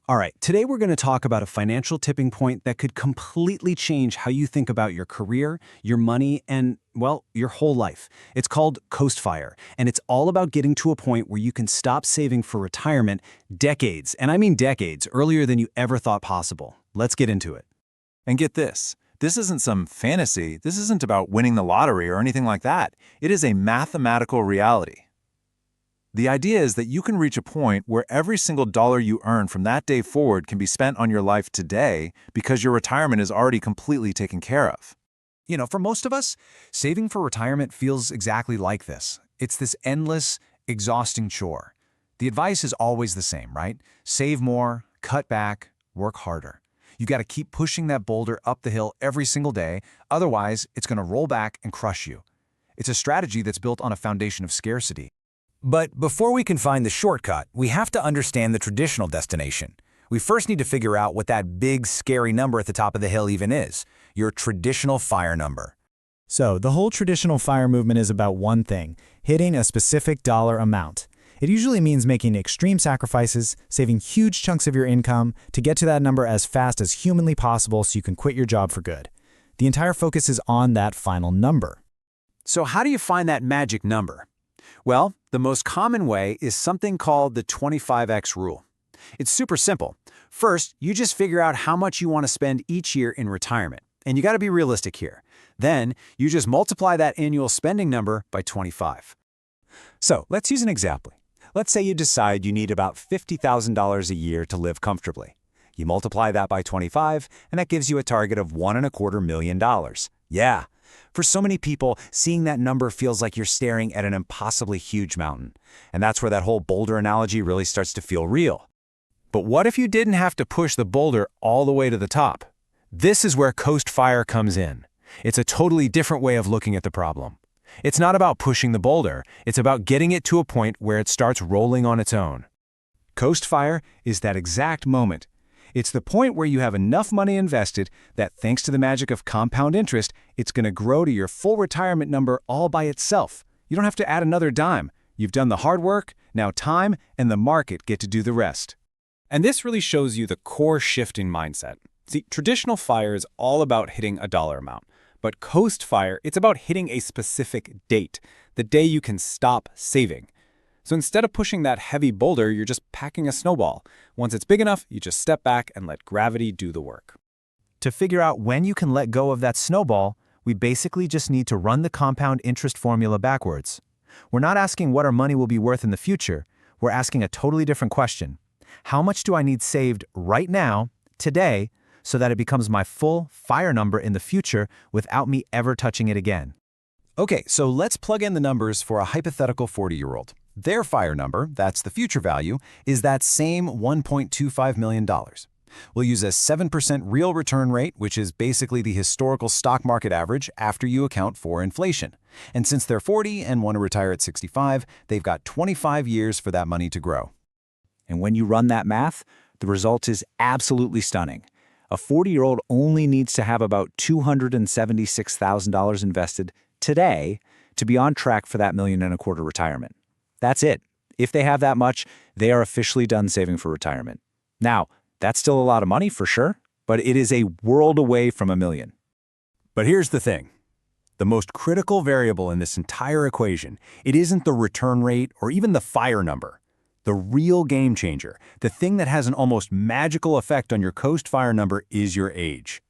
All right, today we're going to talk about a financial tipping point that could completely change how you think about your career, your money, and, well, your whole life. It's called Coast Fire, and it's all about getting to a point where you can stop saving for retirement decades, and I mean decades, earlier than you ever thought possible. Let's get into it. And get this isn't some fantasy, this isn't about winning the lottery or anything like that. It is a mathematical reality. The idea is that you can reach a point where every single dollar you earn from that day forward can be spent on your life today because your retirement is already completely taken care of. For most of us, saving for retirement feels exactly like this. It's this endless, exhausting chore. The advice is always the same, right? Save more, cut back, work harder. You got to keep pushing that boulder up the hill every single day, otherwise it's going to roll back and crush you. It's a strategy that's built on a foundation of scarcity. But before we can find the shortcut, we have to understand the traditional destination. We first need to figure out what that big, scary number at the top of the hill even is, your traditional FIRE number. So, the whole traditional FIRE movement is about one thing: hitting a specific dollar amount. It usually means making extreme sacrifices, saving huge chunks of your income to get to that number as fast as humanly possible so you can quit your job for good. The entire focus is on that final number. So how do you find that magic number? Well, the most common way is something called the 25x rule. It's super simple. First, you just figure out how much you want to spend each year in retirement, and you got to be realistic here. Then, you just multiply that annual spending number by 25. So, let's use an example. Let's say you decide you need about $50,000 a year to live comfortably. You multiply that by 25, and that gives you a target of $1.25 million. Yeah. For so many people, seeing that number feels like you're staring at an impossibly huge mountain. And that's where that whole boulder analogy really starts to feel real. But what if you didn't have to push the boulder all the way to the top? This is where Coast Fire comes in. It's a totally different way of looking at the problem. It's not about pushing the boulder, it's about getting it to a point where it starts rolling on its own. Coast Fire is that exact moment. It's the point where you have enough money invested that, thanks to the magic of compound interest, it's going to grow to your full retirement number all by itself. You don't have to add another dime. You've done the hard work, now time and the market get to do the rest. And this really shows you the core shift in mindset. See, traditional FIRE is all about hitting a dollar amount, but Coast FIRE, it's about hitting a specific date, the day you can stop saving. So instead of pushing that heavy boulder, you're just packing a snowball. Once it's big enough, you just step back and let gravity do the work. To figure out when you can let go of that snowball, we basically just need to run the compound interest formula backwards. We're not asking what our money will be worth in the future. We're asking a totally different question. How much do I need saved right now, today, so that it becomes my full FIRE number in the future without me ever touching it again? Okay, so let's plug in the numbers for a hypothetical 40-year-old. Their FIRE number, that's the future value, is that same $1.25 million. We'll use a 7% real return rate, which is basically the historical stock market average after you account for inflation. And since they're 40 and want to retire at 65, they've got 25 years for that money to grow. And when you run that math, the result is absolutely stunning. A 40-year-old only needs to have about $276,000 invested today to be on track for that $1.25 million retirement. That's it. If they have that much, they are officially done saving for retirement. Now, that's still a lot of money for sure, but it is a world away from $1 million. But here's the thing. The most critical variable in this entire equation, it isn't the return rate or even the FIRE number. The real game changer, the thing that has an almost magical effect on your Coast FIRE number, is your age.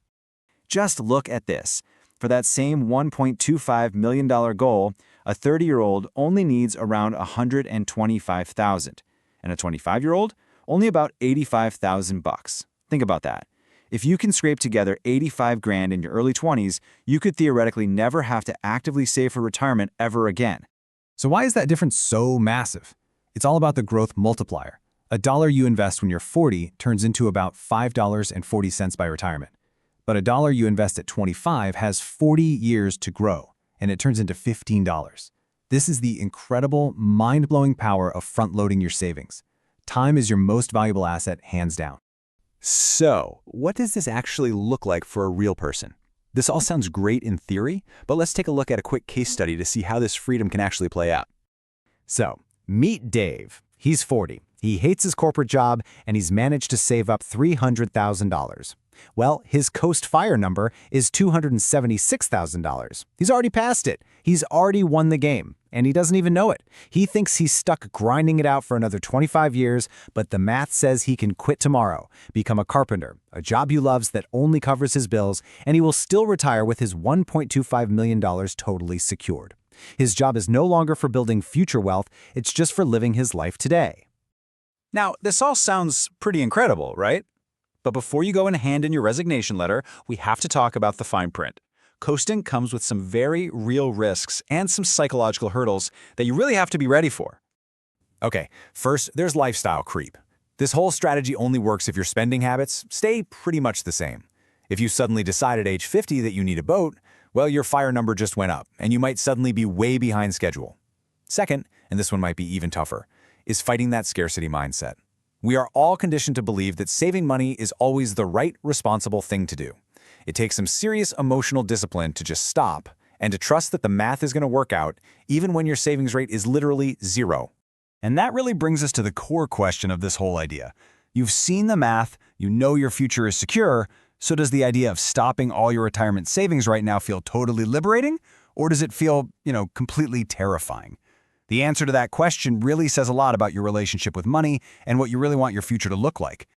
Just look at this. For that same $1.25 million goal, a 30-year-old only needs around $125,000, and a 25-year-old only about $85,000. Think about that. If you can scrape together $85,000 in your early 20s, you could theoretically never have to actively save for retirement ever again. So why is that difference so massive? It's all about the growth multiplier. A dollar you invest when you're 40 turns into about $5.40 by retirement. But a dollar you invest at 25 has 40 years to grow, and it turns into $15. This is the incredible, mind-blowing power of front-loading your savings. Time is your most valuable asset, hands down. So, what does this actually look like for a real person? This all sounds great in theory, but let's take a look at a quick case study to see how this freedom can actually play out. So, meet Dave. He's 40, He hates his corporate job, and he's managed to save up $300,000. Well, his Coast Fire number is $276,000. He's already passed it. He's already won the game, and he doesn't even know it. He thinks he's stuck grinding it out for another 25 years, but the math says he can quit tomorrow, become a carpenter, a job he loves that only covers his bills, and he will still retire with his $1.25 million totally secured. His job is no longer for building future wealth, it's just for living his life today. Now, this all sounds pretty incredible, right? But before you go and hand in your resignation letter, we have to talk about the fine print. Coasting comes with some very real risks and some psychological hurdles that you really have to be ready for. Okay, first, there's lifestyle creep. This whole strategy only works if your spending habits stay pretty much the same. If you suddenly decide at age 50 that you need a boat, well, your fire number just went up, and you might suddenly be way behind schedule. Second, and this one might be even tougher, is fighting that scarcity mindset. We are all conditioned to believe that saving money is always the right, responsible thing to do. It takes some serious emotional discipline to just stop and to trust that the math is going to work out, even when your savings rate is literally zero. And that really brings us to the core question of this whole idea. You've seen the math, you know your future is secure, so does the idea of stopping all your retirement savings right now feel totally liberating? Or does it feel, completely terrifying? The answer to that question really says a lot about your relationship with money and what you really want your future to look like.